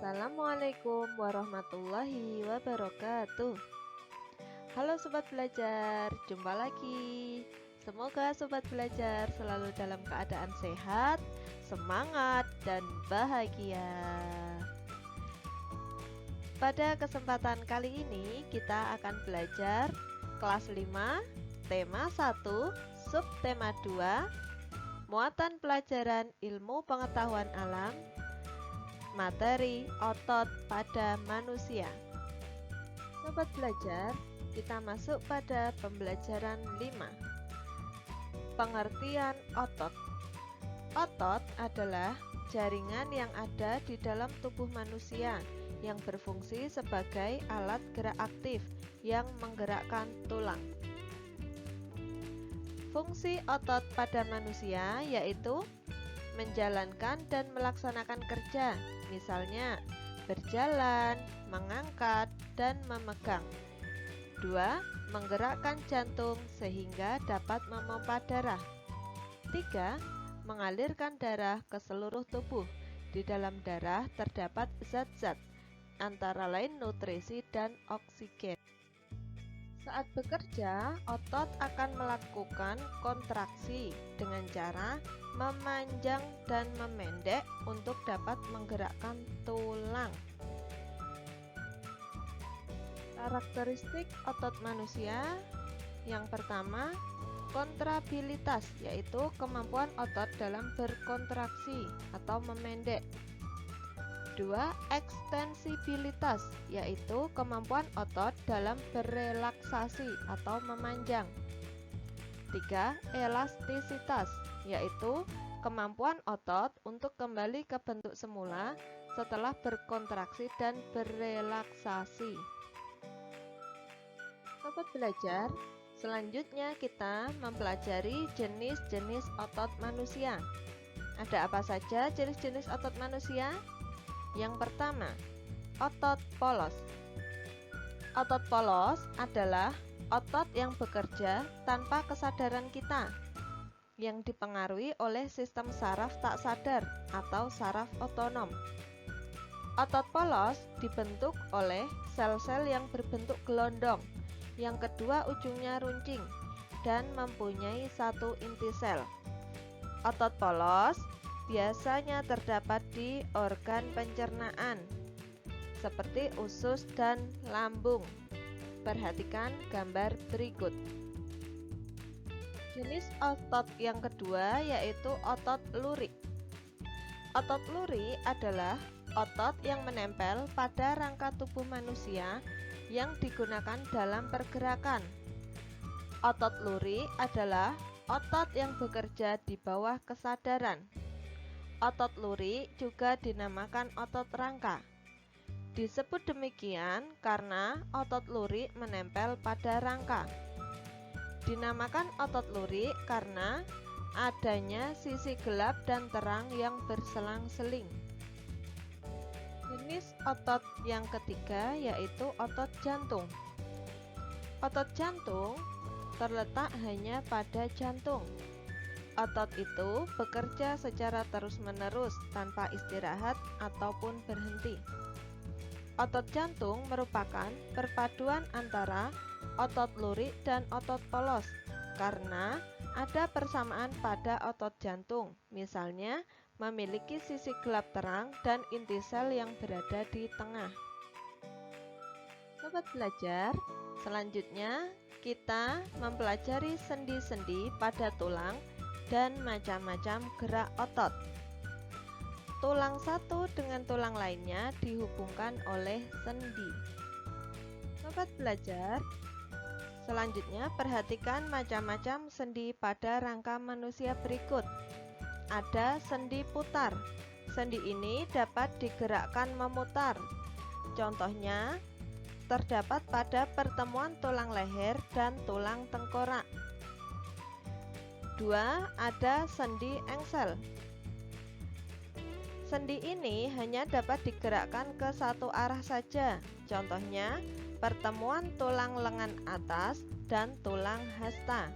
Assalamualaikum warahmatullahi wabarakatuh. Halo Sobat Belajar, jumpa lagi. Semoga Sobat Belajar selalu dalam keadaan sehat, semangat, dan bahagia. Pada kesempatan kali ini kita akan belajar kelas 5, tema 1, subtema 2, muatan pelajaran ilmu pengetahuan alam, materi otot pada manusia. Sobat Belajar, kita masuk pada pembelajaran 5. Pengertian otot. Otot adalah jaringan yang ada di dalam tubuh manusia yang berfungsi sebagai alat gerak aktif yang menggerakkan tulang. Fungsi otot pada manusia yaitu menjalankan dan melaksanakan kerja, misalnya berjalan, mengangkat, dan memegang. 2. Menggerakkan jantung sehingga dapat memompa darah. 3. Mengalirkan darah ke seluruh tubuh. Di dalam darah terdapat zat-zat, antara lain nutrisi dan oksigen. Saat bekerja, otot akan melakukan kontraksi dengan cara memanjang dan memendek untuk dapat menggerakkan tulang. Karakteristik otot manusia yang pertama, kontrabilitas, yaitu kemampuan otot dalam berkontraksi atau memendek. 2. Ekstensibilitas, yaitu kemampuan otot dalam berelaksasi atau memanjang. 3. Elastisitas, yaitu kemampuan otot untuk kembali ke bentuk semula setelah berkontraksi dan berelaksasi. Sobat Belajar, selanjutnya kita mempelajari jenis-jenis otot manusia. Ada apa saja jenis-jenis otot manusia? Yang pertama, otot polos. Otot polos adalah otot yang bekerja tanpa kesadaran kita, yang dipengaruhi oleh sistem saraf tak sadar atau saraf otonom. Otot polos dibentuk oleh sel-sel yang berbentuk gelondong, yang kedua ujungnya runcing, dan mempunyai satu inti sel. Otot polos biasanya terdapat di organ pencernaan, seperti usus dan lambung. Perhatikan gambar berikut. Jenis otot yang kedua yaitu otot lurik. Otot lurik adalah otot yang menempel pada rangka tubuh manusia yang digunakan dalam pergerakan. Otot lurik adalah otot yang bekerja di bawah kesadaran. Otot lurik juga dinamakan otot rangka. Disebut demikian karena otot lurik menempel pada rangka. Dinamakan otot lurik karena adanya sisi gelap dan terang yang berselang-seling. Jenis otot yang ketiga yaitu otot jantung. Otot jantung terletak hanya pada jantung. Otot itu bekerja secara terus-menerus tanpa istirahat ataupun berhenti. Otot jantung merupakan perpaduan antara otot lurik dan otot polos karena ada persamaan pada otot jantung, misalnya memiliki sisi gelap terang dan inti sel yang berada di tengah. Sobat Belajar, selanjutnya kita mempelajari sendi-sendi pada tulang dan macam-macam gerak otot. Tulang satu dengan tulang lainnya dihubungkan oleh sendi. Sobat Belajar, selanjutnya perhatikan macam-macam sendi pada rangka manusia berikut. Ada sendi putar. Sendi ini dapat digerakkan memutar. Contohnya terdapat pada pertemuan tulang leher dan tulang tengkorak. 2. Ada sendi engsel. Sendi ini hanya dapat digerakkan ke satu arah saja. Contohnya, pertemuan tulang lengan atas dan tulang hasta.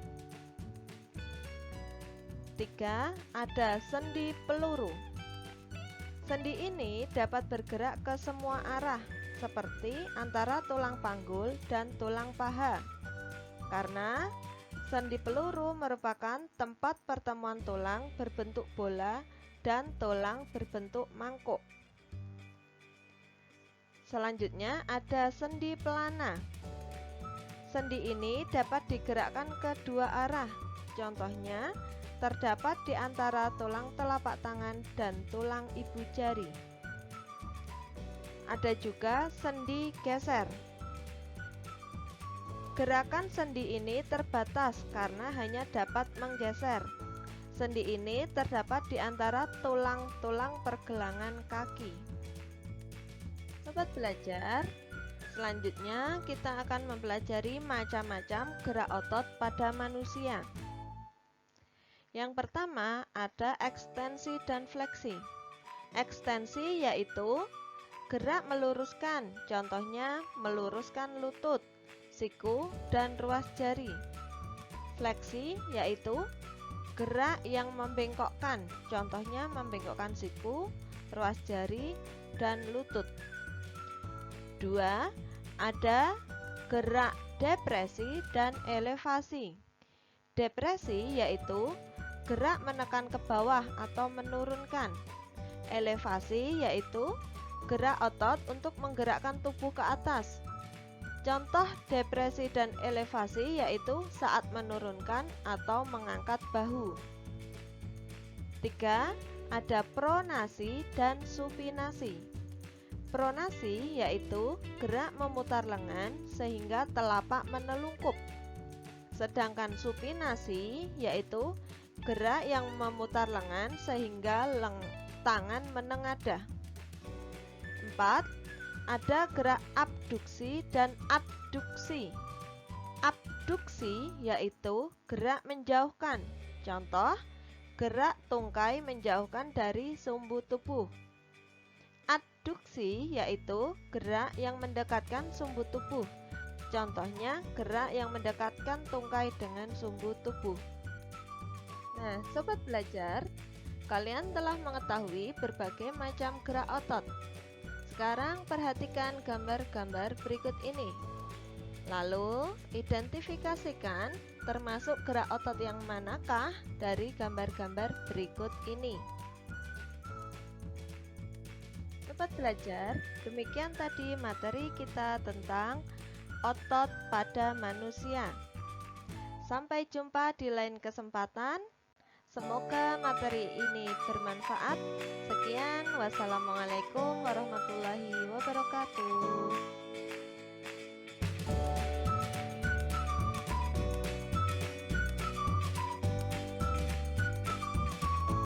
3. Ada sendi peluru. Sendi ini dapat bergerak ke semua arah, seperti antara tulang panggul dan tulang paha. Karena sendi peluru merupakan tempat pertemuan tulang berbentuk bola dan tulang berbentuk mangkuk. Selanjutnya ada sendi pelana. Sendi ini dapat digerakkan ke dua arah. Contohnya, terdapat di antara tulang telapak tangan dan tulang ibu jari. Ada juga sendi geser. Gerakan sendi ini terbatas karena hanya dapat menggeser. Sendi ini terdapat di antara tulang-tulang pergelangan kaki. Sobat belajar, selanjutnya kita akan mempelajari macam-macam gerak otot pada manusia. Yang pertama ada ekstensi dan fleksi. Ekstensi yaitu gerak meluruskan, contohnya meluruskan lutut, siku, dan ruas jari. Fleksi yaitu gerak yang membengkokkan, contohnya membengkokkan siku, ruas jari, dan lutut. 2. Ada gerak depresi dan elevasi. Depresi yaitu gerak menekan ke bawah atau menurunkan. Elevasi yaitu gerak otot untuk menggerakkan tubuh ke atas. Contoh depresi dan elevasi yaitu saat menurunkan atau mengangkat bahu. 3. Ada pronasi dan supinasi. Pronasi yaitu gerak memutar lengan sehingga telapak menelungkup. Sedangkan supinasi yaitu gerak yang memutar lengan sehingga tangan menengadah. 4. Ada gerak abduksi dan adduksi. Abduksi yaitu gerak menjauhkan. Contoh, gerak tungkai menjauhkan dari sumbu tubuh. Adduksi yaitu gerak yang mendekatkan sumbu tubuh. Contohnya, gerak yang mendekatkan tungkai dengan sumbu tubuh. Nah, sobat belajar, kalian telah mengetahui berbagai macam gerak otot. Sekarang perhatikan gambar-gambar berikut ini. Lalu, identifikasikan termasuk gerak otot yang manakah dari gambar-gambar berikut ini. Sobat belajar, demikian tadi materi kita tentang otot pada manusia. Sampai jumpa di lain kesempatan. Semoga materi ini bermanfaat. Sekian, wassalamualaikum warahmatullahi wabarakatuh.